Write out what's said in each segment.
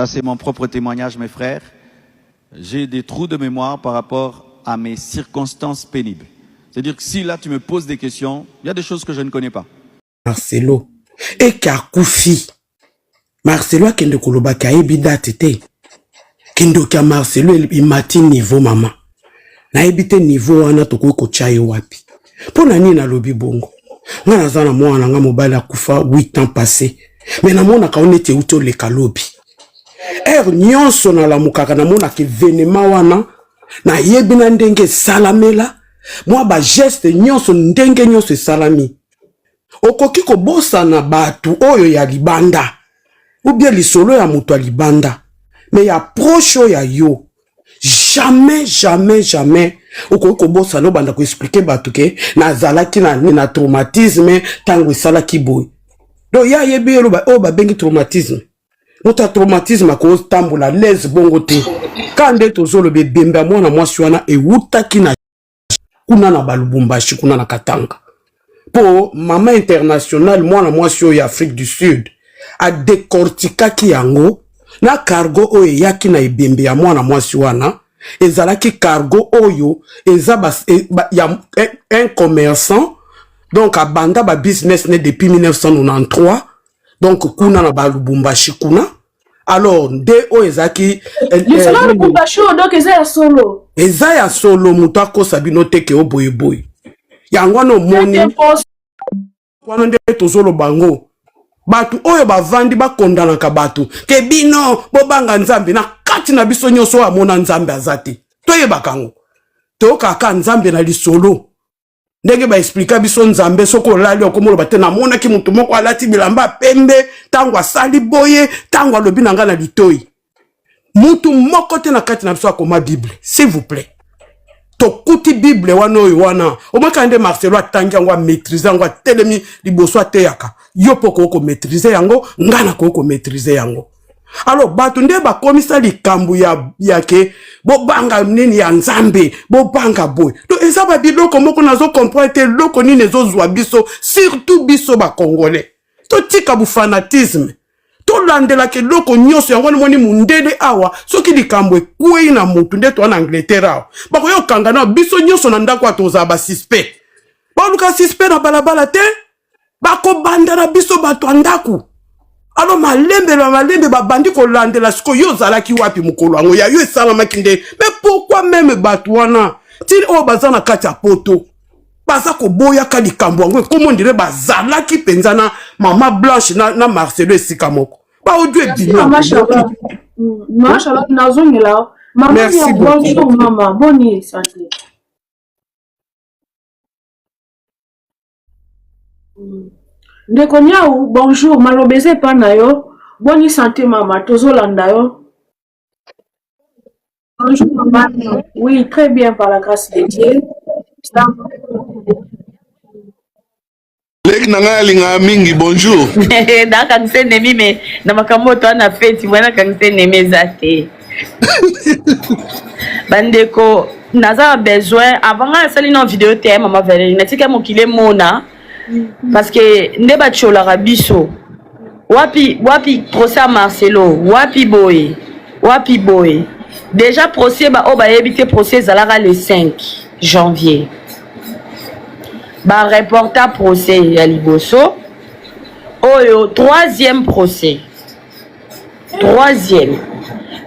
Ça, c'est mon propre témoignage, mes frères. J'ai des trous de mémoire par rapport à mes circonstances pénibles. C'est-à-dire que si là, tu me poses des questions, il y a des choses que je ne connais pas. Marcelo. Et Kakoufi. Marcelo a kende koloba ka ebida tete. Kendo ka Marcelo il mati niveau maman. Na ebite niveau wana toko ko chayo wapi. Pona ni na lobi bongo. Nga nazana mwana nga mobali akufa 8 ans passé. Mais na mona ka onete uto le kalobi. Nyonso na la mukaka na mona ke venema wana na yebina ndenge salamela. Moi ba geste nyonso ndenge nyonso salami. Okoki ko bosa na batu oyo ya libanda. Ou bien lisolo ya mutu ya libanda. Mais ya proche ya yo. Jamais, jamais, jamais. Okoki ko bosa no banda ko expliquer batu ke na zalaki na traumatisme tango salaki boy. Do ya yebi yo ba bengi traumatisme. Notre traumatisme a cause tambola les bongote. Quand est aux olo bemba mwana mwasi wana e wuta kina kuna na balubumbashi kuna na Katanga. Po mama international mwana mwasi oyo Afrique du Sud a décortica ki yango na cargo oyo yaki na ibembe ya mwana mwasi wana ezalaki cargo oyo ezaba ya un commerçant donc a banda ba business ne depuis 1993 donc kuna na balubumbashi kuna. Alors de o ezaki le Lubumbashi donc eza solo. Eza ya solo mutako sabino teke o boy boy. Yango no moni. Wana nde tozolo bango. Batu oyo bavandi bakondana ka batu. Ke bino bobanga nzambe na kati na biso nyoso amona nzambe azate. Toyeba kango. Toka ka nzambe na lisolo. Ndenge ba explica biso nzambe soko lali okomolo batena mona ki mutu moko alati bilamba pembe tango asali boye tango alobi nanga na litoi. Mutu moko te na kati na biso akoma Bible, s'il vous plaît. Tokuti Bible wana oyo wana. Omaka nde Marcelo atangi yango maîtriser yango telemi liboso ateyaka. Yo poko ko maîtriser yango, ngana ko maîtriser yango. Alors batu nde ba komisa likambu ya ke bo banga nini ya nzambe bo banga boy. Donc eza ba biloko moko nazo comprendre te loko nini ezo zwa biso surtout biso ba congolais. To tika bu fanatisme. To landela ke loko nyoso yango moni mundele awa soki likambu ekwe na mutu nde to en Angleterre awa. Ba ko yo kanga na biso nyoso na ndako atoza ba suspect. Ba luka suspect na balabala te. Ba ko banda na biso bato ndaku. Alors malembe babandi ko landela siko yo zalaki wapi mukolo ango ya yo salama kinde. Mais pourquoi même batwana til o bazana kati ya poto baza ko boya ka likambo ango comment dire bazalaki penzana mama Blanche na Marcelo esika moko ba odwe bino machallah nazongela maman ya bonjour mama boni santé. Ndeko Nyau, bonjour, malobeze pa na yo. Bonne santé mama, tozolanda yo. Bonjour maman. Oui, très bien par la grâce de Dieu. Lek nanga linga mingi bonjour. Da kangse nemi me na makambo to na feti mwana kangse nemi zate. Bandeko naza besoin avant nga sali na vidéo te mama Valérie na tika mokile mona. Parce que ndeba chola rabiso wapi procès à Marcelo wapi boy déjà procès ba o ba yebite procès zalara le 5 janvier ba reporter procès ya liboso oyo troisième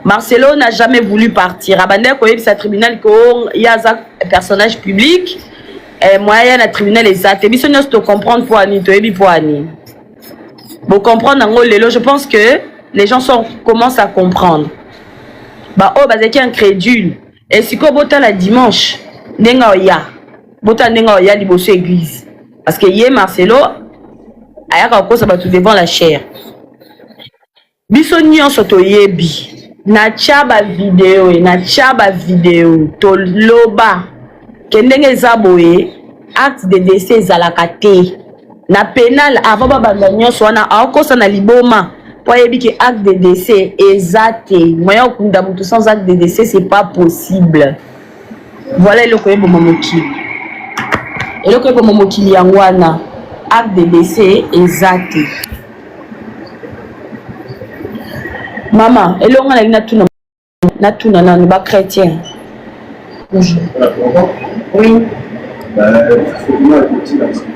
Marcelo n'a jamais voulu partir abandé ko yebisa tribunal ko yaza personnage public. Moi, il y a un tribunal exact. Et bien, si tu comprends pour Annie, tu es pour Annie. Pour comprendre, je pense que les gens commencent à comprendre. Bah, oh, bah, c'est incrédule. Et si tu as la dimanche, nenga oya. Bota nenga oya di bosso église. Parce que hier, Marcelo, aya kako ça va tout devant la chair. Biso nyon soto yebi. Na chaba vidéo, to loba. Kendenge zaboye acte de décès ezalaka te na pénal avant babanda nyonso wana akosa na liboma po yebi ke acte de décès ezate moyen okunda mutu sans acte de décès c'est pas possible. Voilà eloko yebo momokili yango wana acte de décès ezate Maman, et là on a natuna nanu ba chrétien. Oui.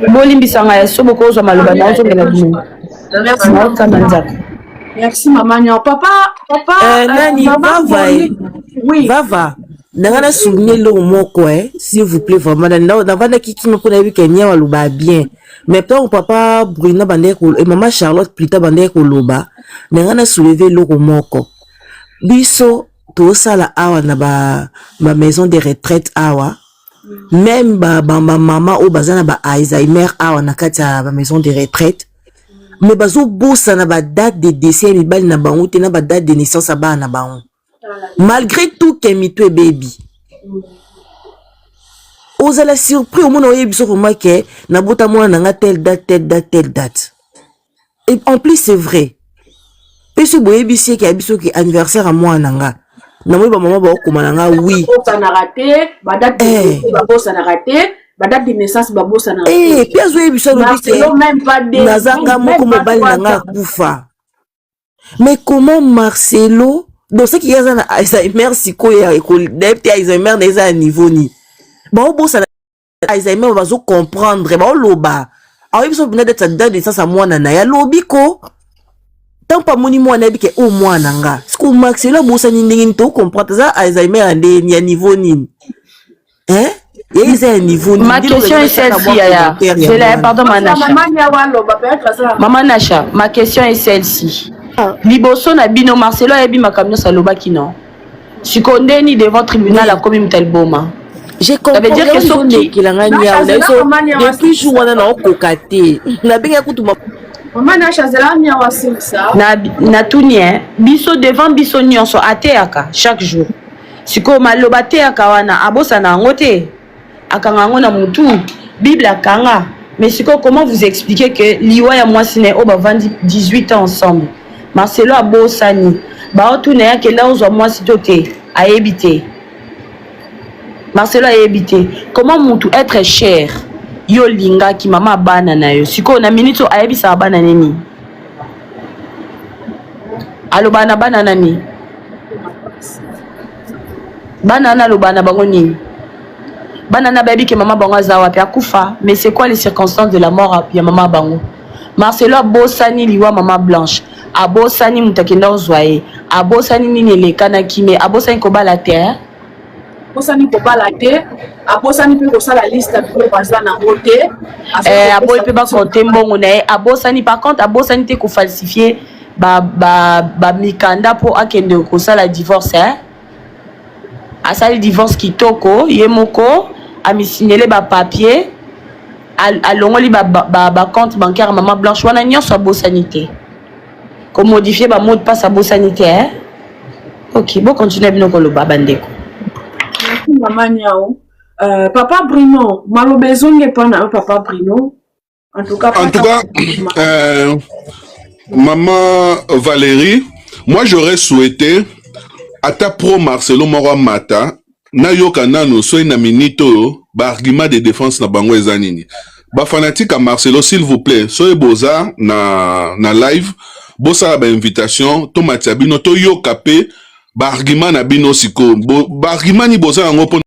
Bolimbisanga ya sobo ko zo maloba na zo ngela bino. Merci maman. Papa Nani Vava. Oui. Vava. Nangana souvenir le moko s'il vous plaît vraiment navana kiki me pona bi Kenya waluba bien. Mais quand papa Bruno Bandeko et maman Charlotte plutôt Bandeko loba nangana soulever le moko. Biso to sala awa na ba maison de retraite awa. Même ba maman ou bazana ba Alzheimer awa na kata ba maison de retraite. Mais bazo bossa na ba date de décès mi bali na bango te na ba date de naissance ba na bango. Malgré tout Kemito baby. Osala surpris au monde oyebi so vraiment que na bota moi na telle date. Et en plus c'est vrai. Et ce boyebi c'est que abiso que anniversaire à moi nanga. Na moi ba maman ba ko mananga oui. Ça n'a raté, ba date de ça n'a raté. Ba date de naissance ba bossa na. Puis azoyebi so lobi que même pas de nazanga moko mobali nanga kufa. Mais comment Marcelo donc ce qui y a dans Alzheimer sikoya école depuis Alzheimer déjà à niveau ni ba bossa Alzheimer va zo comprendre ba loba a eu so bina de date de ça moi na ya lobiko tant pas moni moi na bi ke au moi nanga ce que Marcelo bossa ni ndingi to comprendre ça Alzheimer ande ni à niveau ni hein et un niveau ma question est celle-ci Yaya c'est là pardon maman Nacha ma question est celle-ci liboso na bino Marcelo yebi makamyo saloba kino sikondeni devant tribunal a commis Mtalboma. J'ai compris. Ça veut dire que ce qui l'a gagné depuis jour on a kokate na benga kutu maman Nacha zela nya wasilsa na tunie biso devant biso nyonso ateaka chaque jour siko maloba teaka wana abosa na ngote akanga ngona mutu bible akanga mais siko comment vous expliquer que liwa ya moi sine o ba vandi 18 ans ensemble Marcelo abosani ba otuna ya kela ozo moi sitote a éviter Marcelo a éviter comment mutu être cher yo linga ki mama bana na yo siko na minute a ebisa bana nini alo bana nani bana na lo bana bango nini bana na baby que maman bango za wapi akufa mais c'est quoi les circonstances de la mort ya maman bango Marcelo abosani liwa maman Blanche abosani mutakenda ozwaye abosani nini lekana kime abosani ko bala terre abosani ko bala te abosani pe ko sala liste pe baza na ngote aboy pe ba compter mbongo na abosani par contre abosani te ko falsifier ba mikanda po akende ko sala divorce asali divorce kitoko yemoko amisinele ba papier alongoli ba compte bancaire maman Blanche wana nyonso abosanité comme modifier ba mot de passe abosanité OK bon continuer bino ko lo babandeko maman Niao papa Bruno malobezonge pana papa Bruno en tout cas maman Valérie moi j'aurais souhaité ata pro Marcelo Moro Mata na yoka nano so na minito ba argument de défense na bango ezanini ba fanatique à Marcelo s'il vous plaît soyez boza na live bosa ba invitation to matia bino to yoka pe ba argument na bino siko ba argument ni boza ngo po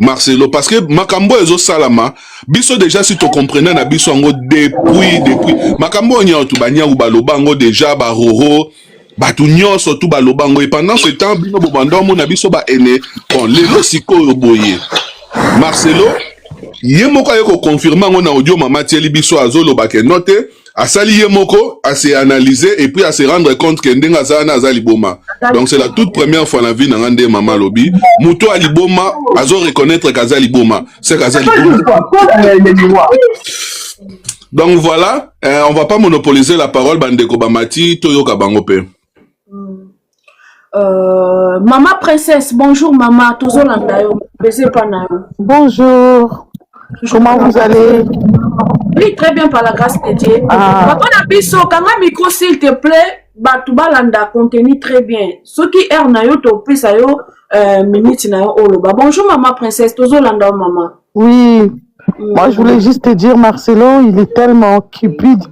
Marcelo parce que makambo ezo salama biso déjà si to comprenez na biso ngo depuis makambo nya to banya u baloba ngo déjà ba roro batu nyonso tout balobango et pendant ce temps bino bobanda mo na biso ba ene bon lelo siko boye Marcelo yemoko ayeko confirmer ngo na audio mama tieli biso azolo ba ke note asali yemoko a se analyser et puis à se rendre compte que ndenga zana azali boma donc c'est la toute première fois la vie na ngande mama lobi muto ali boma azo reconnaître kazali boma c'est kazali boma. Donc voilà on va pas monopoliser la parole bandeko bamati toyoka bango pe. Maman princesse, bonjour maman, bonjour, comment vous allez? Oui, très bien par la grâce de Dieu. Papa Nabiso, quand même micro s'il te plaît, Batubalanda contenu très bien. Ce qui est na yo to pesa yo minute na yo oloba. Bonjour maman princesse, Tozolanda maman. Oui, Moi, je voulais juste te dire, Marcelo, il est tellement cupide.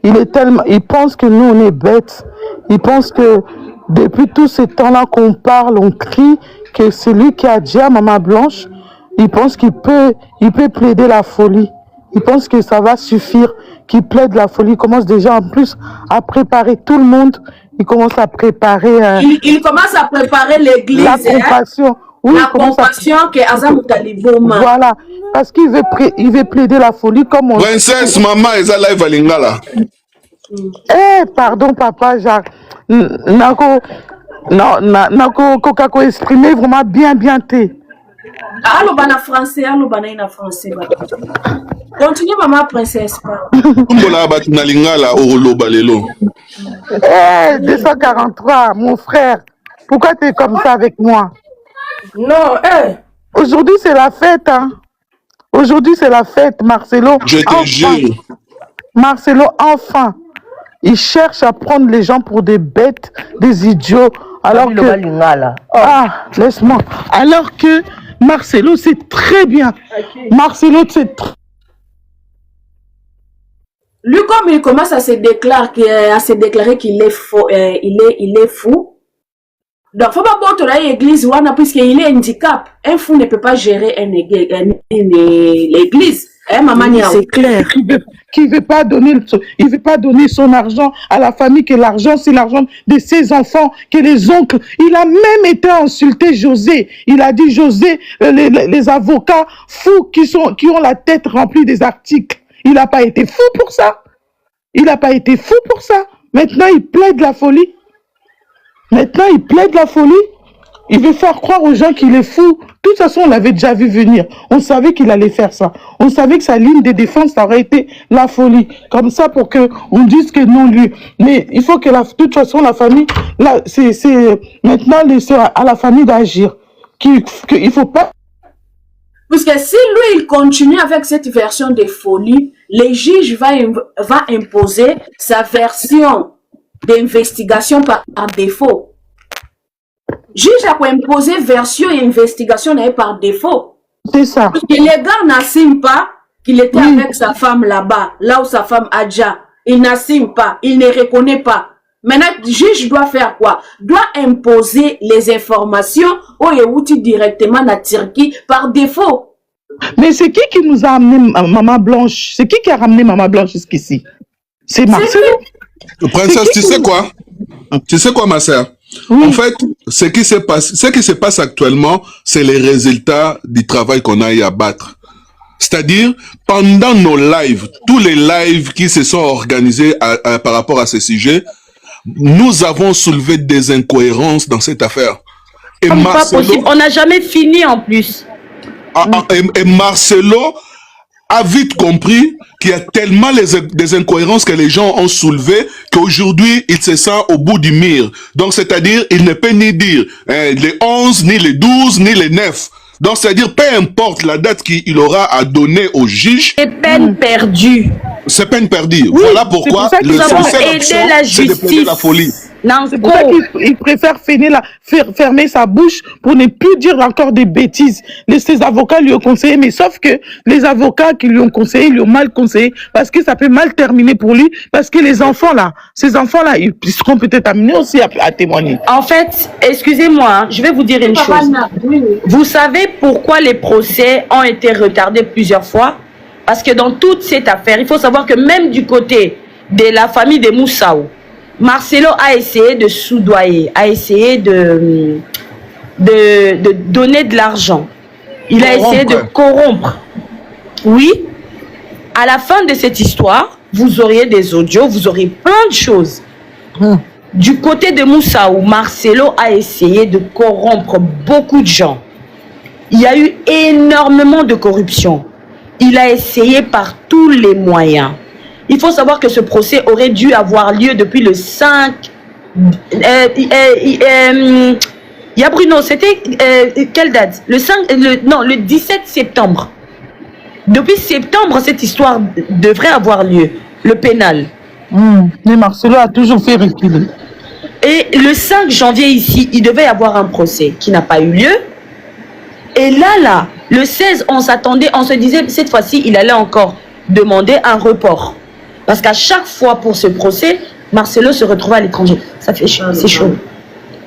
Il pense que nous, on est bêtes. Il pense que depuis tout ce temps-là qu'on parle, on crie, que c'est lui qui a dit à Maman Blanche, il pense qu'il peut plaider la folie. Il pense que ça va suffire, qu'il plaide la folie. Il commence déjà en plus à préparer tout le monde. Il commence à préparer... Il commence à préparer l'église. La compassion. Oui, la compassion que Azam Taliboma. Voilà. Parce qu'il veut plaider la folie comme on... Princesse, maman, eza live à Lingala. Eh, pardon, papa, Jacques. Nako exprimer vraiment bien té. Allo bana français, allo bana ina français. Continue, maman princesse. Mbola batu na Lingala oloba lelo. Eh, 243, mon frère. Pourquoi tu es comme ça avec moi? Non, Aujourd'hui, c'est la fête, hein. Aujourd'hui, c'est la fête, Marcelo. Je te jure. Marcelo, enfin, il cherche à prendre les gens pour des bêtes, des idiots. Alors que... Ah, laisse-moi. Alors que Marcelo, c'est très bien. Marcelo, c'est très... Lui, comme il commence à se déclarer qu'il est faux, il est fou. Donc, faut pas bon l'église, puisqu'il est handicap. Un fou ne peut pas gérer l'église. C'est clair. Il veut pas donner son argent à la famille, que l'argent, c'est l'argent de ses enfants, que les oncles. Il a même été insulté José. Il a dit José, les avocats fous qui ont la tête remplie des articles. Il n'a pas été fou pour ça. Il n'a pas été fou pour ça. Maintenant, il plaide la folie. Il veut faire croire aux gens qu'il est fou. De toute façon, on l'avait déjà vu venir. On savait qu'il allait faire ça. On savait que sa ligne de défense, ça aurait été la folie. Comme ça, pour qu'on dise que non, lui. Mais il faut que, de toute façon, la famille, là, c'est maintenant laisser à la famille d'agir. Il faut pas... Parce que si lui, il continue avec cette version de folie, les juges va imposer sa version d'investigation par défaut. Juge a imposé version et investigation par défaut. C'est ça. Parce que les gars n'assument pas qu'il était avec sa femme là-bas, là où sa femme a déjà. Il n'assume pas, il ne reconnaît pas. Maintenant, le juge doit faire quoi? Doit imposer les informations au Yéhouti directement à Turquie par défaut. Mais c'est qui nous a amené Maman Blanche? C'est qui a ramené Maman Blanche jusqu'ici? C'est Marcelo. Princesse, tu sais quoi? Tu sais quoi, ma sœur? Oui. En fait, ce qui se passe actuellement, c'est les résultats du travail qu'on a eu à battre. C'est-à-dire, pendant nos lives, tous les lives qui se sont organisés par rapport à ce sujet, nous avons soulevé des incohérences dans cette affaire. Et Marcelo, pas possible, on n'a jamais fini en plus. Et Marcelo a vite compris qu'il y a tellement des incohérences que les gens ont soulevées qu'aujourd'hui, il se sent au bout du mur. Donc, c'est-à-dire, il ne peut ni dire les 11, ni les 12, ni les 9. Donc, c'est-à-dire, peu importe la date qu'il aura à donner au juge. C'est peine perdue. C'est peine perdue. Oui, voilà pourquoi le seul option, c'est de plaider la folie. C'est pour ça qu'il préfère fermer sa bouche pour ne plus dire encore des bêtises. Ses avocats lui ont conseillé, mais sauf que les avocats qui lui ont conseillé, lui ont mal conseillé, parce que ça peut mal terminer pour lui, parce que les enfants là, ces enfants-là, ils seront peut-être amenés aussi à témoigner. En fait, excusez-moi, je vais vous dire une chose. Vous savez pourquoi les procès ont été retardés plusieurs fois? Parce que dans toute cette affaire, il faut savoir que même du côté de la famille de Moussaou, Marcelo a essayé de soudoyer, a essayé de donner de l'argent. Il a essayé de corrompre. Oui. À la fin de cette histoire, vous auriez des audios, vous auriez plein de choses. Du côté de Moussaou, Marcelo a essayé de corrompre beaucoup de gens. Il y a eu énormément de corruption. Il a essayé par tous les moyens. Il faut savoir que ce procès aurait dû avoir lieu depuis le 5... Bruno, c'était quelle date? Le 17 septembre. Depuis septembre, cette histoire devrait avoir lieu. Le pénal. Mais Marcelo a toujours fait reculer. Et le 5 janvier ici, il devait y avoir un procès qui n'a pas eu lieu. Et là, Le 16, on s'attendait, on se disait, cette fois-ci, il allait encore demander un report. Parce qu'à chaque fois pour ce procès, Marcelo se retrouvait à l'étranger. Ça fait chaud, c'est chaud.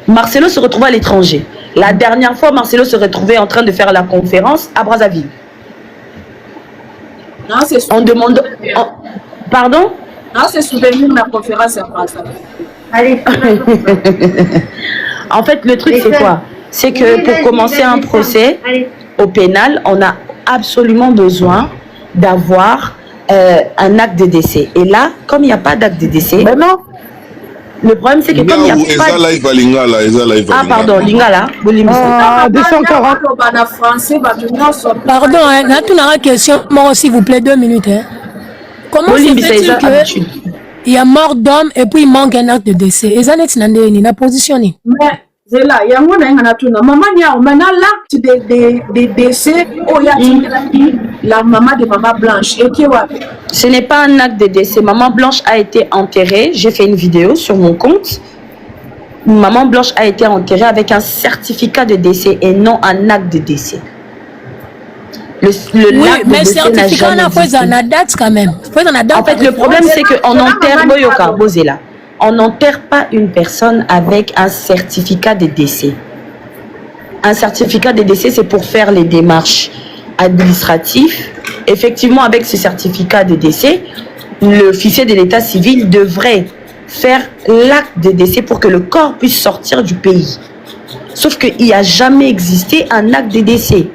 Marcelo se retrouvait à l'étranger. La dernière fois, Marcelo se retrouvait en train de faire la conférence à Brazzaville. Non, c'est On demande... Pardon? Non, c'est souvenir de la conférence à Brazzaville. Allez. En fait, le truc, c'est quoi? C'est que pour commencer un procès au pénal, on a absolument besoin d'avoir un acte de décès. Et là, comme il n'y a pas d'acte de décès, Ben non. le problème, c'est que comme il n'y a pas... Ah, pardon, Lingala. Ah, 240. Pardon, hein, là, tu n'as une question, moi, s'il vous plaît, 2 minutes. Hein. Comment se fait-il qu'il y a mort d'homme et puis il manque un acte de décès? Et ça n'est pas positionné. Mais, c'est là, il y a un maman, maintenant l'acte de décès, il y a la maman de Maman Blanche. Et qui Ce n'est pas un acte de décès. Maman Blanche a été enterrée. J'ai fait une vidéo sur mon compte. Maman Blanche a été enterrée avec un certificat de décès et non un acte de décès. Oui, mais certificat, on a fait un date quand même. En fait, le problème, c'est qu'on enterre Boyoka, Bozela. On n'enterre pas une personne avec un certificat de décès. Un certificat de décès, c'est pour faire les démarches administratives. Effectivement, avec ce certificat de décès, l'officier de l'état civil devrait faire l'acte de décès pour que le corps puisse sortir du pays. Sauf qu'il n'y a jamais existé un acte de décès.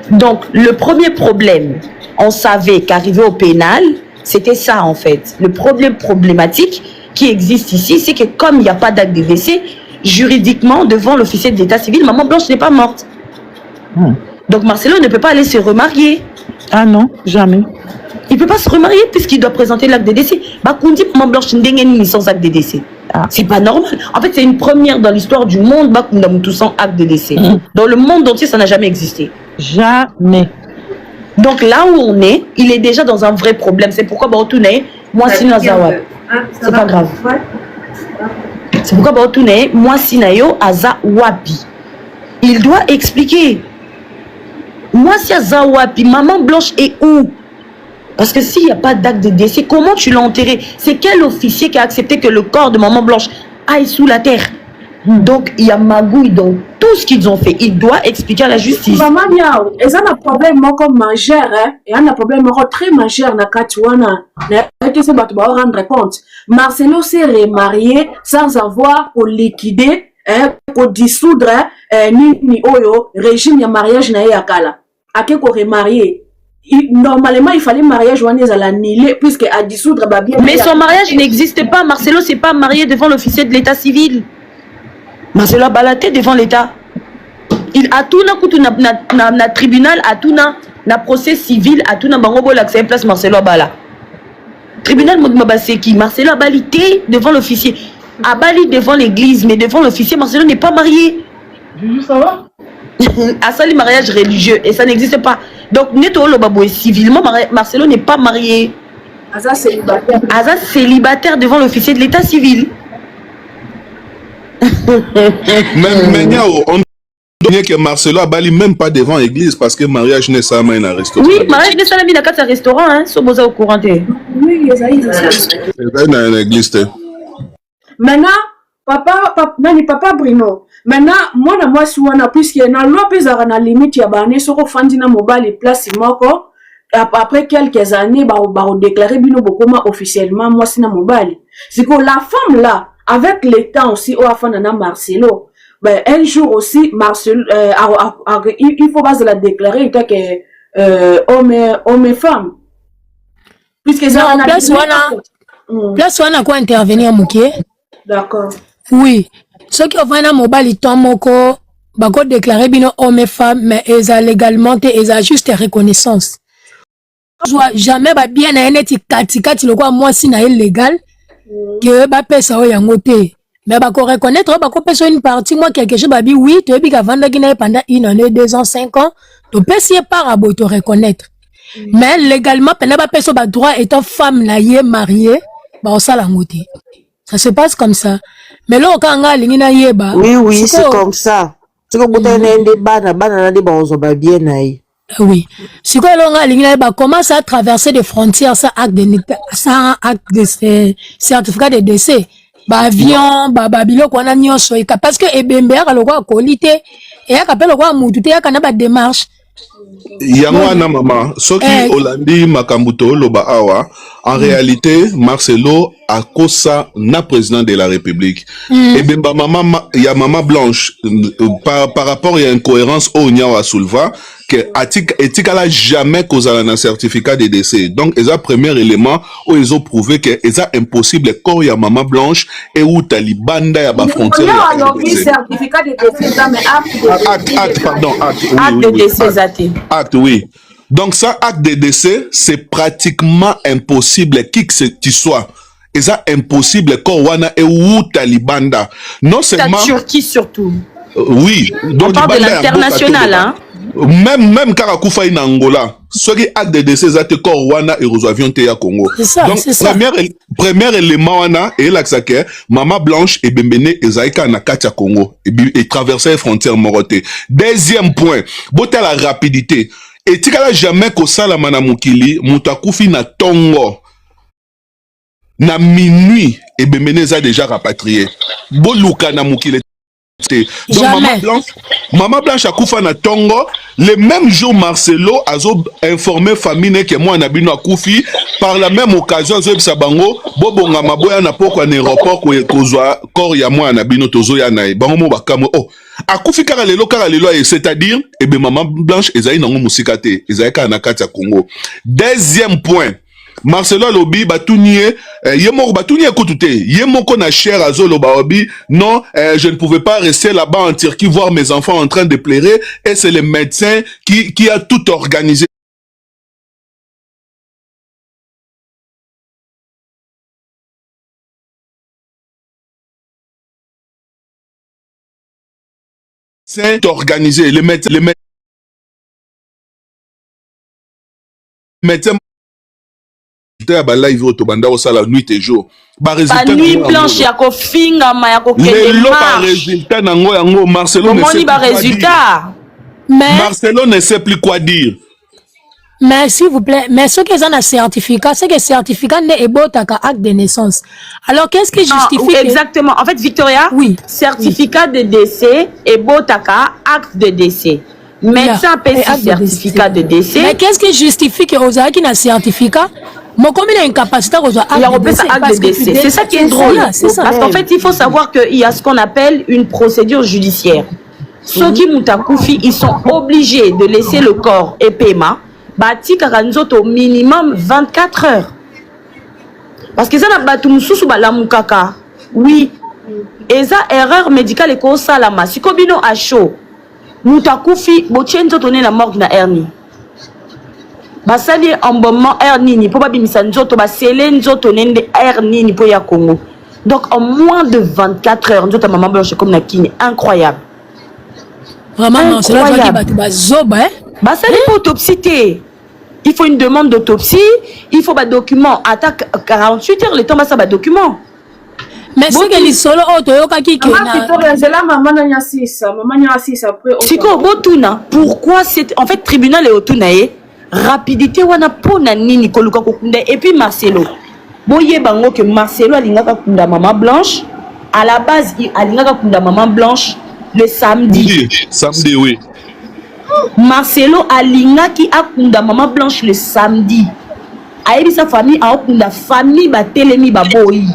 Donc, le premier problème, on savait qu'arriver au pénal, c'était ça en fait. Le problème problématique qui existe ici, c'est que comme il n'y a pas d'acte de décès, juridiquement, devant l'officier de l'état civil, Maman Blanche n'est pas morte. Donc, Marcelo ne peut pas aller se remarier. Ah non, jamais. Il ne peut pas se remarier puisqu'il doit présenter l'acte de décès. Bakundi, Maman Blanche, n'est sans acte de décès. C'est pas normal. En fait, c'est une première dans l'histoire du monde, Bakunda Moutou sans acte de décès. Dans le monde entier, ça n'a jamais existé. Jamais. Donc là où on est, il est déjà dans un vrai problème. C'est pourquoi moi si Nazawa. C'est pas grave. C'est pourquoi moi si Nayo Aza Wapi. Il doit expliquer. Moi si Aza Wapi, Maman Blanche est où? Parce que s'il n'y a pas d'acte de décès, comment tu l'as enterré? C'est quel officier qui a accepté que le corps de Maman Blanche aille sous la terre? Donc, il y a magouille dans tout ce qu'ils ont fait. Il doit expliquer à la justice. Maman, il y a un problème comme majeur, il y a un problème très majeur dans Katuana. Il faut rendre compte. Marcelo s'est remarié sans avoir pour liquider, pour dissoudre ni oyo régime de mariage na yakala. A qui ko remarié? Normalement, il fallait mariage à l'annuler puisque à dissoudre bien. Mais son mariage n'existe pas. Marcelo s'est pas marié devant l'officier de l'état civil. Marcelo a balaté devant l'État. Il a tout na tribunal, a tout na procès civil, a tout na bangobo l'accès place Marcelo Bala. Tribunal Mabaseki, Marcelo a balité devant l'officier. A bali devant l'église, mais devant l'officier, Marcelo n'est pas marié. Ça va? À ça, les mariages religieux, et ça n'existe pas. Donc, Neto Lobaboué, civilement, Marcelo n'est pas marié. Aza célibataire. Aza célibataire devant l'officier de l'état civil. Mais on dit que Marcelo a bali même pas devant l'église parce que mariage n'est pas un restaurant. Oui, mariage n'est pas un restaurant, hein, Soboza au courant. Oui, c'est une église. Maintenant, papa Bruno. Maintenant, moi, souana, puisque na Lopez a na limite ya bane, soko fandina mobile place moko. Après quelques années, bah, déclaré bino bokoma officiellement, moi, c'est na mobile. C'est que la femme là, avec le temps aussi, au afana Marcelo, ben, un jour aussi, Marcelo, il faut pas la déclarer, il que, homme et femme. Puisque ça, place wana quoi intervenir, Mouké? D'accord. Oui. Ceux qui ont un mobile, ils tombent moko, bako déclaré bino homme et femme, mais ils ont légalement, ils ont juste reconnaissance. Je vois jamais, bien, kati, le quoi, moi, si na illégal, que, pesa o yangote. Mais bako reconnaître, bako pesa une partie, moi, quelque chose, babi, oui, tu es bien vendre pendant 1 année, 2 ans, 5 ans, tu peux essayer par abo, te reconnaître. Mais légalement, pendant pesa, droit étant femme, là, y est mariée, on s'en la moté. Ça se passe comme ça. Mais là, quand on a oui, c'est comme ça. soki obotani na ye nde bana na nde baozoba bien na ye. Oui. Si quoi commence à traverser des frontières sans acte de certificat de décès. Avion, biloko wana nyonso parce que ebembe ya lokwa kolite et ya kapelo lokwa mutu te ya kana ba démarche. Yango wana mama soki Olandi makambuto loba awa en réalité Marcelo a kosa na président de la République et bemba mama ya mama Blanche par rapport à incohérence au nyawa souleva que etikala jamais causala na certificat de décès donc ils a premier élément où ils ont prouvé que ils a impossible corps ya mama Blanche et où talibanda ya ba frontière certificat de décès mais acte de décès acte oui. Donc ça, acte de décès, c'est pratiquement impossible qui que tu sois. Et ça, impossible quand wana et où talibanda. Non seulement... La Turquie surtout. Oui. Donc, on parle de l'international, hein. Même Karakoufa in Angola, ce qui acte de décès, c'est quand wana et avion te ya Congo. Ça, donc, premier élément wana et là que Mama Blanche et Bembene et Zaïka na Katia Congo et traverser les frontières moroté. Deuxième point, botte la rapidité. Et tikala jamais ko sala mana mukili mutakufi na tongo na minuit et Bembene a déjà rapatrié. Boluka na mukili. Donc Mama Blanche a koufa na tongo le même jour Marcelo a informé famille que moi nabino a koufi par la même occasion zo bisabango bobonga maboya na poko en aéroport ko kozwa corps ya moi nabino tozo ya na bango mo bakamo oh akufi kara lelo c'est-à-dire et ben Mama Blanche ezali nango musika te ezali ka na kati ya Congo. Deuxième point, Marcelo Lobi batunie yemoko batunie kotute yemoko na cher azolo baobi non je ne pouvais pas rester là-bas en Turquie voir mes enfants en train de pleurer et c'est le médecin qui a tout organisé. C'est organisé les médecins ba live auto banda au sala nuit et jour ba résultat nuit blanche ya ko finga ma ya ko kende ba résultat nango yango Marcelo ne sait pas résultat mais Marcelo ne sait plus quoi dire. Mais s'il vous plaît, mais ce qu'ils ont un certificat, c'est que le certificat n'est pas acte de naissance. Alors qu'est-ce qui justifie exactement. En fait, Victoria, oui, certificat de décès et botaka acte de décès. Médecin paie certificat de décès. Mais qu'est-ce qui justifie que Oza qui n'a certificat? Moi, comme il a une capacité, il a acte de décès. C'est ça qui est drôle. Parce qu'en fait, il faut savoir qu'il y a ce qu'on appelle une procédure judiciaire. Ceux qui Moutakufi, ils sont obligés de laisser le corps épéma. Bati karanzoto au minimum 24 heures. Parce que ça n'a pas tout sous la mukaka. Oui. Et ça, erreur médicale et qu'on salama. Si kobino a chaud, Moutakufi, botien tourner la morgue na hernie. Basali embaumement hernie, ni pas bimisa nzoto, basele nzoto nende hernie, ni po ya Congo. Donc en moins de 24 heures, nzoto maman blanche comme na kini. Incroyable. Vraiment, non, c'est là que tu vas zoba, hein? Bah, ça n'est pas autopsie. Il faut une demande d'autopsie, il faut un document. Attaque 48 heures, le temps, ça va document. Mais c'est que les solo auto, qui Siko, botuna. Pourquoi c'est. En fait, tribunal est autonae. Rapidité, wana pona nini koluka kokunda. Et puis Marcelo. Boye bango que Marcelo a l'ingaka kunda maman blanche. À la base, il a l'ingaka kunda maman blanche le samedi. Samedi, oui. Marcelo Alinga qui a kunda maman blanche le samedi. Aïe sa famille a kunda famille ba telemi ba boy.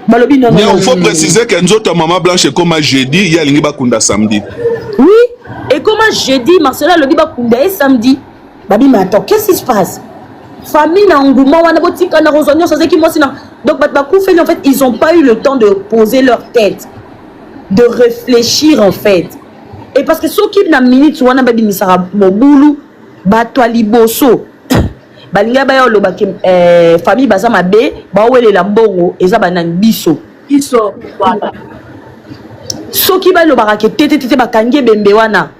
Balobi non. Il faut préciser que nous autres maman blanche comme jeudi, il y a lingi ba kunda samedi. Oui, et comme jeudi Marcelo lobi ba kunda et samedi. Babi mais attends, qu'est-ce qui se passe? Famille na nguma wana botika na rosonio sans qui moi sinon. Donc ba koufeli en fait, ils ont pas eu le temps de poser leur tête, de réfléchir en fait. Et parce que ceux qui na minute wana babi misara mobulu batwa liboso balinga ba yo lo ba famille baza mabe ba wele la mbongo eza banan biso voilà ceux qui ba lo ba ke tete ba kange bembe wana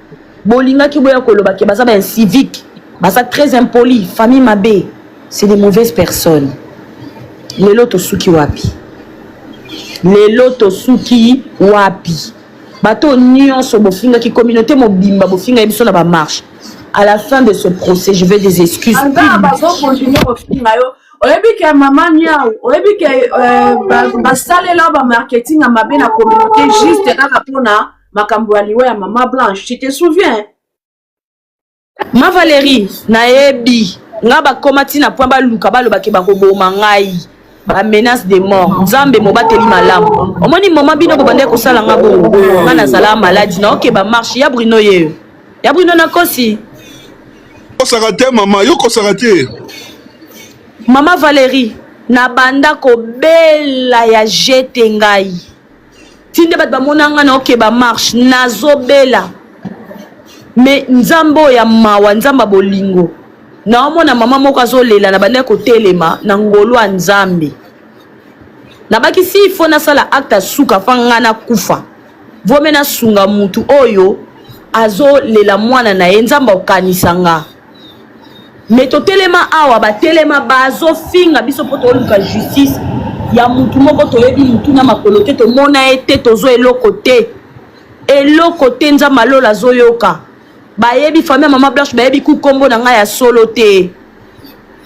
bolinga ki boya ko lo ba ke baza ba civique baza très impoli famille mabe c'est des mauvaises personnes les loto suki wapi bato nyonso bofinga qui communauté mobimba bofinga ebiso na ba marche. À la fin de ce procès, je veux des excuses. Oyebi ke mama niao, oyebi ke basalela ba marketing à ma na communauté juste kaka pona makambo aliwe ya mama Blanche. Tu te souviens? Ma Valérie, naebi nga bakomati na point baluka balobaki bakoboma ngai. Ba menace de mort. Nzambe mobateli malamu. Omoni mama bino bobande kosala nga bongo. Nga nazala maladi na oke ba marche ya Bruno ye. Ya Bruno na kosi. Kosakate mama, yo kosakate. Mama Valérie, na banda ko bela ya jete ngai. Tinde bat bamona nga na oke ba marche nazo bela. Me nzambo ya mawa nzamba bolingo. Na omona mama moko azolela na banda ko telema na ngolo ya nzambe. Na baki si ifo na sala acte suka fanga na kufa. Vome na sunga mutu oyo azo lela mwana na nzamba okanisanga. Mais to telema awa ba telema bazo finga biso poto oluka justice ya mutu moko toyebi mutu na makolote to mona ete tozo eloko te nzamba lola zoyoka. Bayebi famille mama Blanche bayebi ku kombo na nga ya solo te.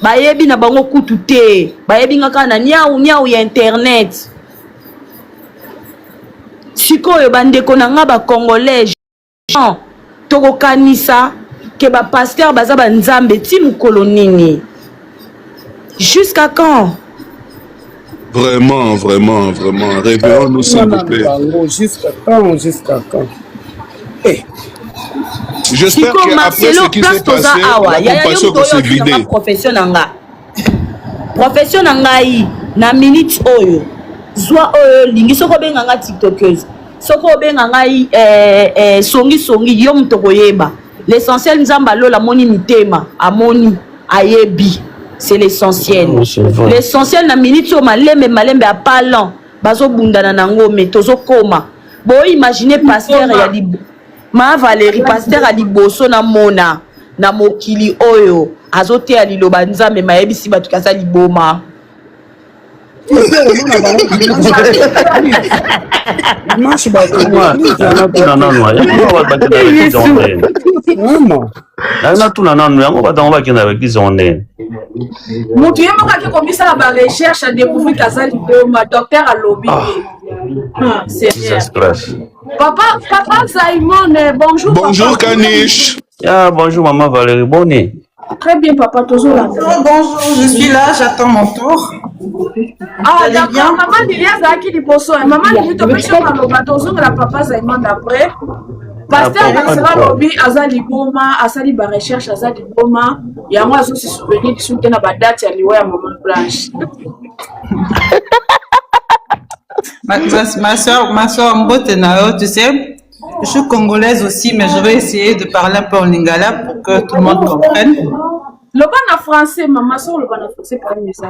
Bayebi na bango kutu te. Bayebi nga kana nyau ya internet. Sikoyo bandeko na nga ba congolais. Toko kanisa ke ba pasteur baza ba nzambe ti mukolo nini. Jusqu'à quand? Vraiment. Révérons-nous s'il vous plaît. Jusqu'à quand? Eh. J'espère qu'après ce qui s'est passé, la compassion qu'on s'est vidée. Profession ngai na minute oyo. Zwa oyo lingi soko benga nga tiktokeuse. Soko benga ngai songi yo mutoko yeba. L'essentiel nzamba lola moni mitema, amoni ayebi. C'est l'essentiel. L'essentiel na minute o malembe a parlant. Bazo bundana nango me tozo koma. Bo imaginez pasteur ya libo. Ma Valérie pasteur a liboso na mona na mokili oyo azote ali loba nzambe mayebi si batu kasa liboma. Mutu yemo kaki komisa ba recherche à découvrir kasa liboma docteur alobi. C'est Papa Simon, bonjour. Bonjour Kanish. Bonjour maman Valérie, bonne. Très bien papa, toujours là. Bonjour, je suis là, j'attends mon tour. Ah d'accord, maman Lilia Zaki Liboso, maman Lilia Topesho Maloba, toujours la papa Simon d'après. Pasteur Nasra Lobi, Azali Boma, Azali ba recherche, Azali Boma, yango azo se souvenir du soutien à Badati à Liwa maman Blanche. Ma soeur Mbotenao, tu sais, je suis congolaise aussi, mais je vais essayer de parler un peu en lingala pour que tout le monde comprenne. Le bon en français, maman soeur, le bon en français, pas mieux ça.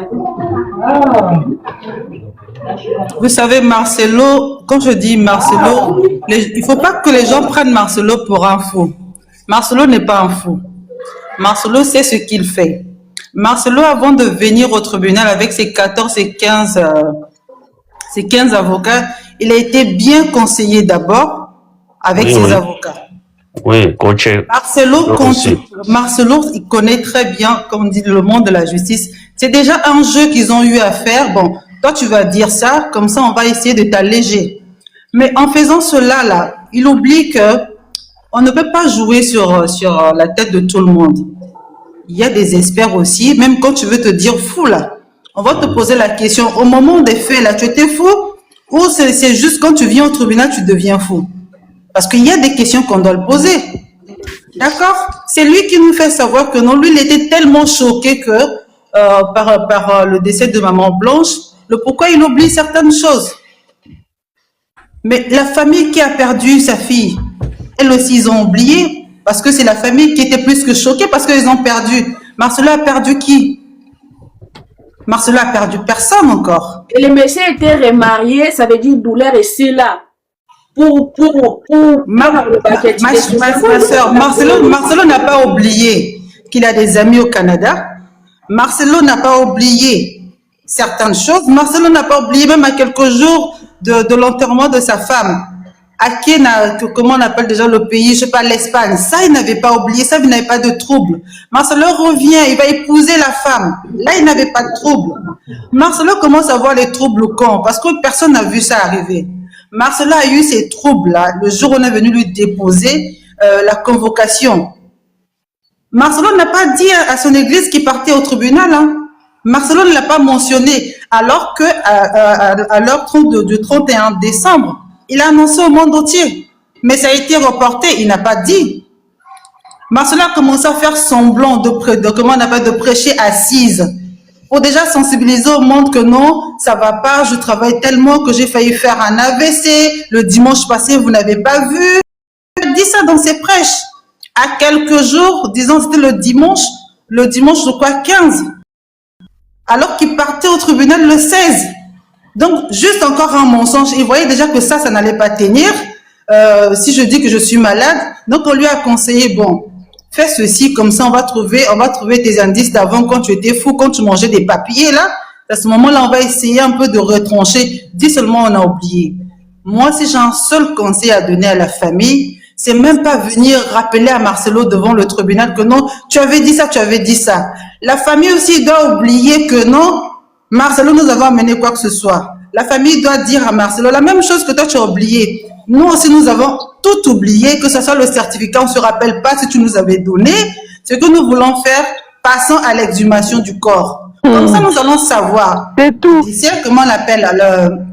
Vous savez, Marcelo, quand je dis Marcelo, il ne faut pas que les gens prennent Marcelo pour un fou. Marcelo n'est pas un fou. Marcelo sait ce qu'il fait. Marcelo, avant de venir au tribunal avec ses 14 et 15 avocats, il a été bien conseillé d'abord avec ses avocats. Oui, coaché. Marcelo, il connaît très bien, comme dit le monde de la justice. C'est déjà un jeu qu'ils ont eu à faire. Bon, toi tu vas dire ça, comme ça on va essayer de t'alléger. Mais en faisant cela là, il oublie que on ne peut pas jouer sur la tête de tout le monde. Il y a des experts aussi, même quand tu veux te dire fou là. On va te poser la question, au moment des faits, là, tu étais fou ou c'est juste quand tu viens au tribunal, tu deviens fou? Parce qu'il y a des questions qu'on doit le poser. D'accord? C'est lui qui nous fait savoir que non, lui, il était tellement choqué que par le décès de maman Blanche, le pourquoi il oublie certaines choses. Mais la famille qui a perdu sa fille, elle aussi, ils ont oublié parce que c'est la famille qui était plus que choquée parce qu'ils ont perdu. Marcelo a perdu qui? Marcelo a perdu personne encore. Et le monsieur était remarié, ça veut dire douleur et c'est là. Ma soeur, Marcelo n'a pas oublié qu'il a des amis au Canada. Marcelo n'a pas oublié certaines choses. Marcelo n'a pas oublié même à quelques jours de l'enterrement de sa femme. comment on appelle déjà le pays, je sais pas, l'Espagne. Ça, il n'avait pas oublié, ça, il n'avait pas de trouble. Marcelo revient, il va épouser la femme. Là, il n'avait pas de trouble. Marcelo commence à voir les troubles quand? Parce que personne n'a vu ça arriver. Marcelo a eu ces troubles-là le jour où on est venu lui déposer la convocation. Marcelo n'a pas dit à son église qu'il partait au tribunal. Hein. Marcelo ne l'a pas mentionné, alors que à l'heure du 31 décembre, il a annoncé au monde entier. Mais ça a été reporté, il n'a pas dit. Marcelo a commencé à faire semblant de prêcher assise, pour déjà sensibiliser au monde que non, ça va pas, je travaille tellement que j'ai failli faire un AVC, le dimanche passé, vous n'avez pas vu. Il dit ça dans ses prêches. À quelques jours, disons c'était le dimanche, je crois 15. Alors qu'il partait au tribunal le 16. Donc, juste encore un mensonge. Il voyait déjà que ça n'allait pas tenir. Si je dis que je suis malade, donc on lui a conseillé, bon, fais ceci, comme ça on va trouver tes indices d'avant quand tu étais fou, quand tu mangeais des papiers, là. À ce moment-là, on va essayer un peu de retrancher. Dis seulement, on a oublié. Moi, si j'ai un seul conseil à donner à la famille, c'est même pas venir rappeler à Marcelo devant le tribunal que non, tu avais dit ça, tu avais dit ça. La famille aussi doit oublier que non, Marcelo nous avons amené quoi que ce soit. La famille doit dire à Marcelo la même chose que toi tu as oublié. Nous aussi nous avons tout oublié, que ce soit le certificat, on ne se rappelle pas si tu nous avais donné. Ce que nous voulons faire, passons à l'exhumation du corps. Comme ça nous allons savoir. C'est tout. Comment on appelle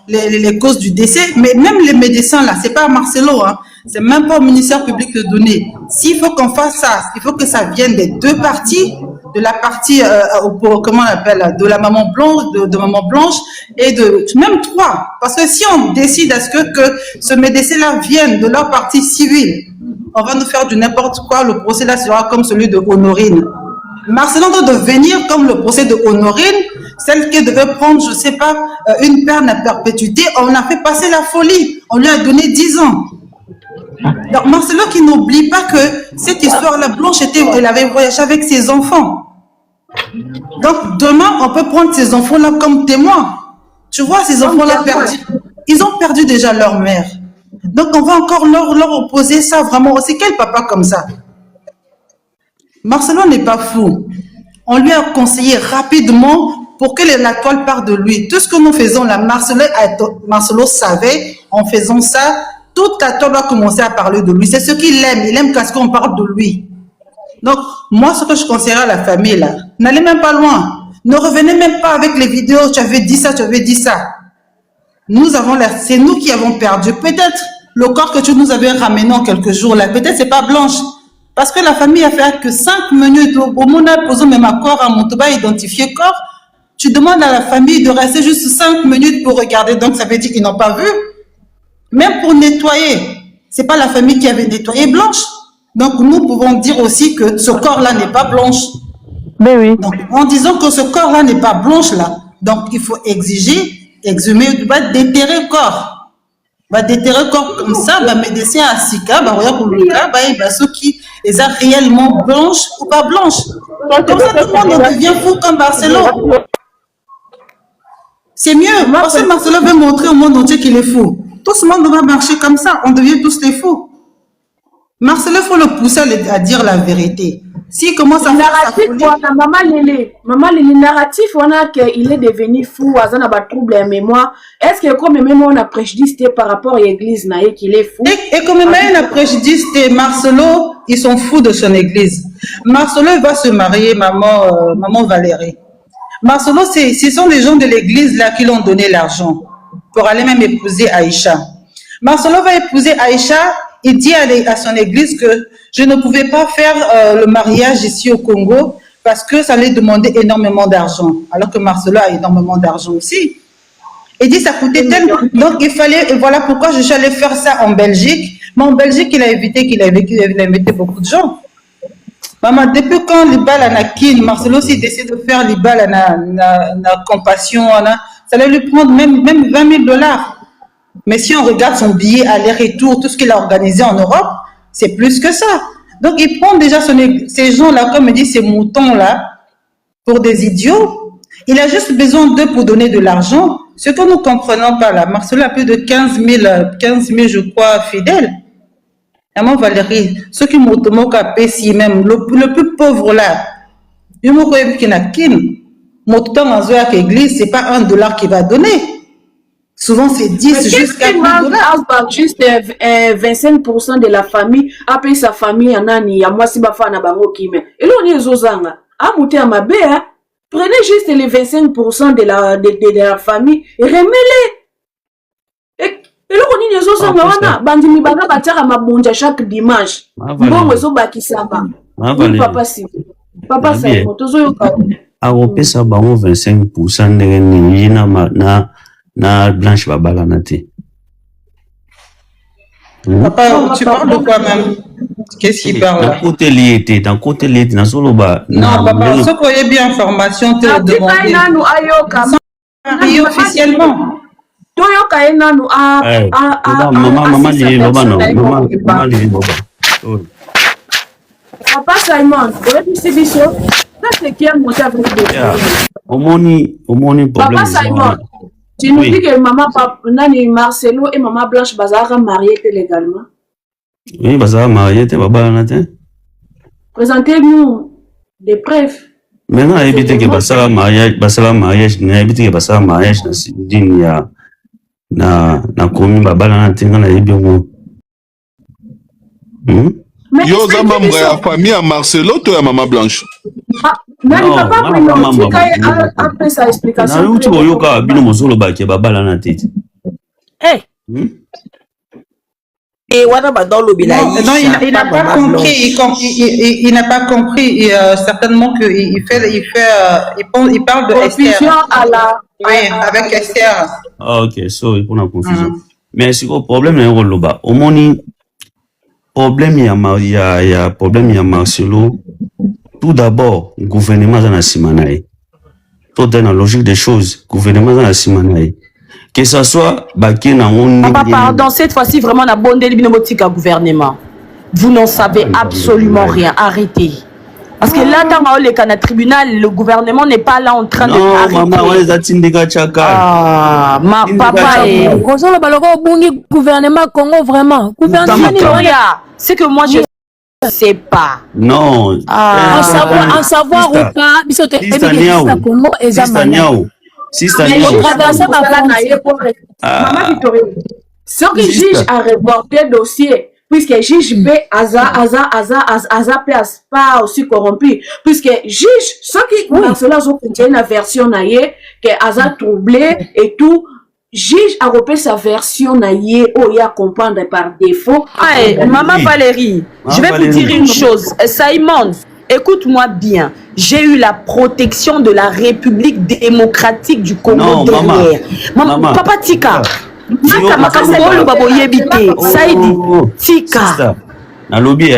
les causes du décès, mais même les médecins là, c'est pas à Marcelo, hein, c'est même pas au ministère public de donner. S'il faut qu'on fasse ça, il faut que ça vienne des deux parties, de la partie comment on appelle, de la maman blanche, de maman blanche et de même trois, parce que si on décide à ce que ce médecin là vienne de leur partie civile, on va nous faire du n'importe quoi. Le procès là sera comme celui de Honorine. Marcelo doit devenir comme le procès de Honorine, celle qui devait prendre, je ne sais pas, une peine à perpétuité. On a fait passer la folie. On lui a donné 10 ans. Donc Marcelo qui n'oublie pas que cette histoire-là, Blanche, elle avait voyagé avec ses enfants. Donc demain, on peut prendre ces enfants-là comme témoins. Tu vois, ces enfants-là perdus. Ils ont perdu déjà leur mère. Donc on va encore leur opposer ça vraiment. C'est quel papa comme ça? Marcelo n'est pas fou. On lui a conseillé rapidement pour que la toile parte de lui. Tout ce que nous faisons là, Marcelo savait, en faisant ça, toute la toile va commencer à parler de lui. C'est ce qu'il aime. Il aime qu'on parle de lui. Donc, moi, ce que je conseillerais à la famille là, n'allez même pas loin. Ne revenez même pas avec les vidéos, tu avais dit ça, tu avais dit ça. C'est nous qui avons perdu. Peut-être le corps que tu nous avais ramené en quelques jours là, peut-être c'est pas Blanche. Parce que la famille a fait que 5 minutes, au moment où on a posé même accord à Montauba identifier corps, tu demandes à la famille de rester juste 5 minutes pour regarder. Donc ça veut dire qu'ils n'ont pas vu. Même pour nettoyer, c'est pas la famille qui avait nettoyé Blanche. Donc nous pouvons dire aussi que ce corps-là n'est pas Blanche. Mais oui. Donc en disant que ce corps-là n'est pas Blanche là, donc il faut exhumer, déterrer le corps. Déterrer le corps comme ça, médecin à Sika, regarde pour le cas, ceux qui les a réellement blanches ou pas blanches. Comme ça, tout le monde devient fou comme Marcelo. C'est mieux, parce que Marcelo veut montrer au monde entier qu'il est fou. Tout le monde va marcher comme ça, on devient tous les fous. Marcelo, il faut le pousser à dire la vérité. S'il commence à faire sa folie... Maman, le narratif, on a qu'il est devenu fou, on a des troubles de mémoire. Est-ce que comme même on a préjudice par rapport à l'église, qu'il est fou? Et comme même on a préjudice, Marcelo, ils sont fous de son église. Marcelo va se marier, maman Valérie. Marcelo, ce sont les gens de l'église là qui l'ont donné l'argent pour aller même épouser Aïcha. Marcelo va épouser Aïcha. Il dit à son église que je ne pouvais pas faire le mariage ici au Congo parce que ça allait demander énormément d'argent. Alors que Marcelo a énormément d'argent aussi. Il dit ça coûtait tellement. Donc il fallait, et voilà pourquoi je suis allé faire ça en Belgique. Mais en Belgique, il a invité beaucoup de gens. Maman, depuis quand l'Ibal a kin, Marcelo aussi décide de faire l'Ibal na compassion, ça allait lui prendre même 20 000 $. Mais si on regarde son billet aller-retour, tout ce qu'il a organisé en Europe, c'est plus que ça. Donc, il prend déjà ces gens-là, comme il dit, ces moutons-là, pour des idiots. Il a juste besoin d'eux pour donner de l'argent. Ce que nous ne comprenons pas là, Marcelo a plus de 15 000, je crois, fidèles. Maman Valérie, ceux qui m'ont capé si même, le plus pauvre là, il m'a dit qu'il n'a qu'une. Mon temps dans l'église, ce n'est pas $1 qu'il va donner. Souvent, c'est 10 jusqu'à $10. Juste 25% de la famille, après sa famille, il y a moi si ma femme n'a pas qui met. Et là, on est aux ans. Prenez juste les 25% de la famille et remets-les. Et là, on est aux ans. Bandimi Baga Batara Mabonja chaque dimanche. Bon, ils ont bâti ça. Papa, si. Papa, ça est akopesa bango 25% ndenge nini na Blanche Babala na te. Papa, tu parles de quoi même? Qu'est-ce qu'il parle là? Dans côté lié, na solo ba. Non, papa, ce qu'on ait bien information, te le demander. Officiellement. Maman Lili Loba non. Maman Lili Loba. Papa Simon, ça c'est qui a monté avec au moni problème. Papa Simon, tu nous dis que maman Nani Marcelo et maman Blanche Bazara mariés légalement. Oui, Bazara mariés, t'es Baba Natin. Présentez-nous des preuves. Maintenant, évitez que Bazara mariage, évitez que Bazara mariage na commune Baba Natin, on a eu bien. Yo, za membre ya famille à Marcelo, toi, Maman Blanche. Nani papa Bruno, après sa explication. Non, tu vois, yoka bino mosolo ba ke Baba na tete. Et voilà, dans le billet. Non, il n'a pas compris. Il n'a pas compris. Certainement qu'il parle de Esther. Oui, avec Esther. Ah, ok, sorry pour la confusion. Mais c'est quoi le problème est au loba. Au moni problème il y a problème il y a Marcelo. Tout d'abord, gouvernement dans la Simanaï. Tout dans la logique des choses, gouvernement dans la Simanaï. Que ce soit Bakina on. Papa, pardon, cette fois-ci vraiment la bonne délibénotique à gouvernement. Vous n'en savez absolument rien. Arrêtez. Parce que là, dans le tribunal, le gouvernement n'est pas là en train de arrêter. Non, maman, on les a tindéga tchaka. Ah, ma papa est. Gouvernement Congo vraiment. Gouvernement c'est que moi je sais pas. Non. En savoir ou pas, ce que juge a reporté le dossier, puisque juge B Aza pas aussi corrompu, puisque juge ce qui cela contient la version naïe que Aza troublé et tout. Juge a repris sa version naïe où il y a comprendre par défaut. Maman Valérie, je vais vous dire une chose. Simon, écoute-moi bien. J'ai eu la protection de la République démocratique du Congo derrière. Maman, Papa Tika. Saïdi, Tika. Na lobby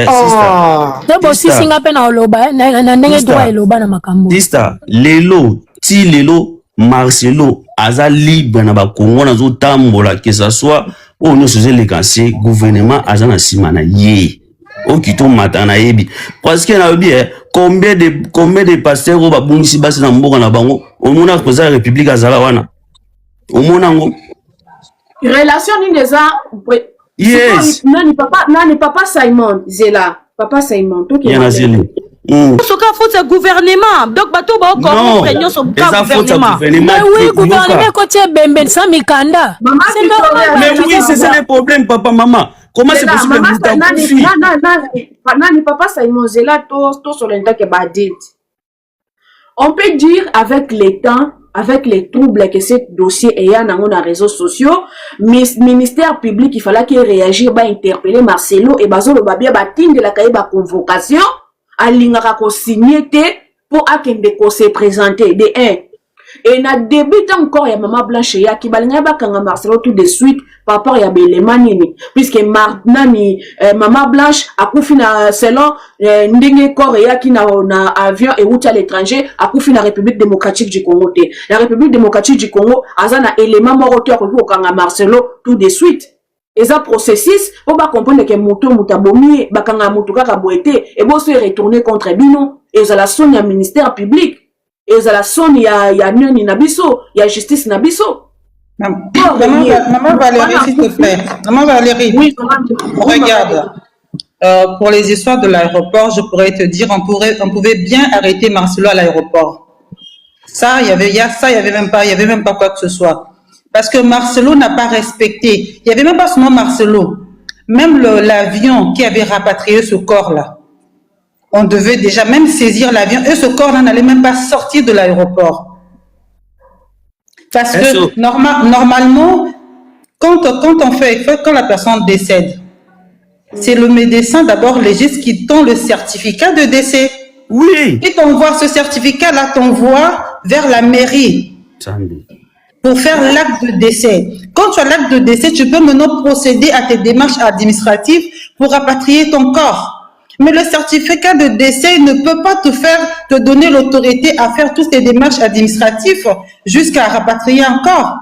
sister. Lelo Marcelo aza libre na ba Congo na zo tambola que ça soit on ne se les cancer gouvernement aza na simana ye o kito matana yebi parce que na obi combien de pasteurs ba bungisi basi na mboka na bango o mona ko za république azala wana o mona ngo relation ni des yes nani papa Simon Zela papa Simon to ki ce qu'a fait ce gouvernement. Donc, bateau va encore réunion sur le gouvernement. Mais oui, gouvernement côté Bemben Samikanda. Mais oui, c'est ça le problème, papa, maman. Comment c'est possible que papa Simon Zela tout sur l'internet que badit. On peut dire avec les temps, avec les troubles que ce dossier est dans les réseaux sociaux, ministère public il fallait qu'il réagisse, interpeller Marcelo et Bazo le babia batin de la cahier de convocation. Alingaka ko signé pour akende ko se présenter de 1 et na débute encore ya maman Blanche ya ki balinga bakanga Marcelo tout de suite par rapport ya belema nini puisque maman Blanche akufi na selon ndenge corps ya ki na avion et route à l'étranger akufi na République démocratique du Congo te la République démocratique du Congo azana élément moroto ko kanga Marcelo tout de suite. Et ça processus pour pas comprendre que moto mutabomi bakanga moto kaka boete et bon se retourner contre bino et ça la sonne ya ministère public et ça la sonne ya nani na biso ya justice na biso Maman Valérie, s'il te plaît. Maman Valérie, Oui, regarde. Pour les histoires de l'aéroport, je pourrais te dire, on pouvait bien arrêter Marcelo à l'aéroport. Ça, il y avait même pas quoi que ce soit. Parce que Marcelo n'a pas respecté. Il y avait même pas seulement Marcelo. Même l'avion qui avait rapatrié ce corps-là. On devait déjà même saisir l'avion et ce corps-là n'allait même pas sortir de l'aéroport. Parce que normalement, quand la personne décède, c'est le médecin d'abord légiste qui tend le certificat de décès. Oui. Et t'envoie ce certificat-là, t'envoie vers la mairie pour faire l'acte de décès. Quand tu as l'acte de décès, tu peux maintenant procéder à tes démarches administratives pour rapatrier ton corps. Mais le certificat de décès ne peut pas te donner l'autorité à faire toutes tes démarches administratives jusqu'à rapatrier un corps.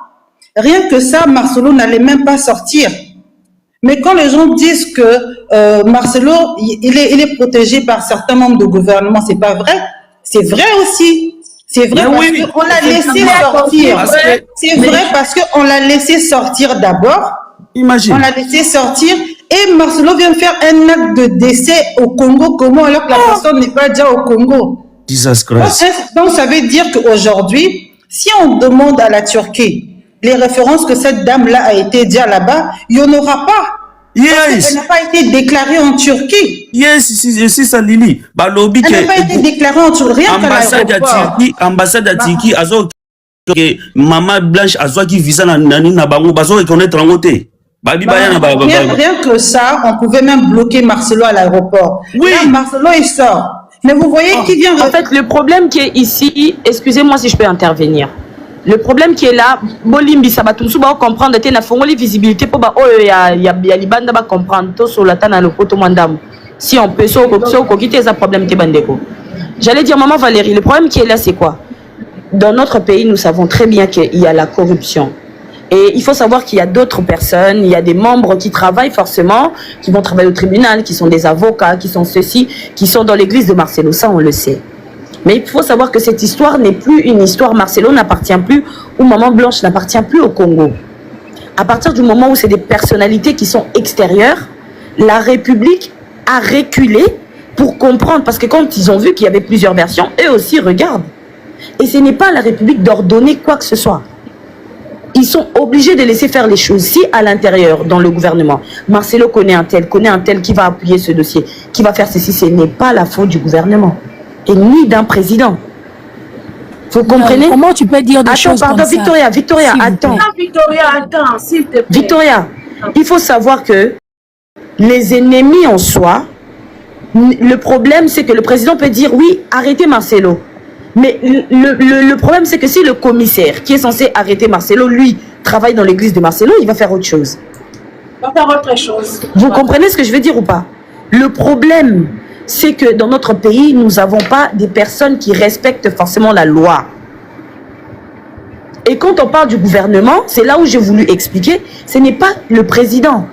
Rien que ça, Marcelo n'allait même pas sortir. Mais quand les gens disent que Marcelo, il est protégé par certains membres du gouvernement, c'est pas vrai. C'est vrai aussi. C'est vrai parce qu'on l'a laissé sortir. C'est vrai parce qu'on l'a laissé sortir d'abord. Imagine. On l'a laissé sortir et Marcelo vient faire un acte de décès au Congo. Comment alors que la personne n'est pas déjà au Congo? Donc ça veut dire qu'aujourd'hui, si on demande à la Turquie les références que cette dame-là a été déjà là-bas, il n'y en aura pas. Yes. Elle n'a pas été déclarée en Turquie. Yes, c'est ça, Lili. Elle n'a pas été déclarée en Turquie. Rien qu'à l'aéroport. Ambassade à Turquie, que Maman Blanche a qui visa na bango, bazo reconnaître en côté. Rien que ça, on pouvait même bloquer Marcelo à l'aéroport. Oui. Là, Marcelo, il sort. Mais vous voyez qui vient... En fait, le problème qui est ici, excusez-moi si je peux intervenir. Le problème qui est là, Bolimbi, ça va tout comprendre, que la fongoli visibilité pour il y a libanda va comprendre tout sur la tana le poto mandam. Si on peut quitter ça problème qui bandeko. J'allais dire maman Valérie, le problème qui est là c'est quoi? Dans notre pays, nous savons très bien qu'il y a la corruption. Et il faut savoir qu'il y a d'autres personnes, il y a des membres qui travaillent forcément, qui vont travailler au tribunal, qui sont des avocats, qui sont ceux-ci, qui sont dans l'église de Marcelo, ça on le sait. Mais il faut savoir que cette histoire n'est plus une histoire. Marcelo n'appartient plus, ou Maman Blanche n'appartient plus au Congo. À partir du moment où c'est des personnalités qui sont extérieures, la République a reculé pour comprendre. Parce que quand ils ont vu qu'il y avait plusieurs versions, eux aussi regardent. Et ce n'est pas à la République d'ordonner quoi que ce soit. Ils sont obligés de laisser faire les choses. Si à l'intérieur, dans le gouvernement, Marcelo connaît un tel qui va appuyer ce dossier, qui va faire ceci, ce n'est pas la faute du gouvernement. Et ni d'un président. Vous comprenez? Comment tu peux dire des choses comme ça? Victoria, attends. Victoria, attends, s'il te plaît. Victoria, il faut savoir que les ennemis en soi, le problème c'est que le président peut dire oui, arrêtez Marcelo. Mais le problème c'est que si le commissaire qui est censé arrêter Marcelo, lui, travaille dans l'église de Marcelo, il va faire autre chose. Il va faire autre chose. Vous comprenez ce que je veux dire ou pas? Le problème, c'est que dans notre pays, nous n'avons pas des personnes qui respectent forcément la loi. Et quand on parle du gouvernement, c'est là où j'ai voulu expliquer, ce n'est pas le président.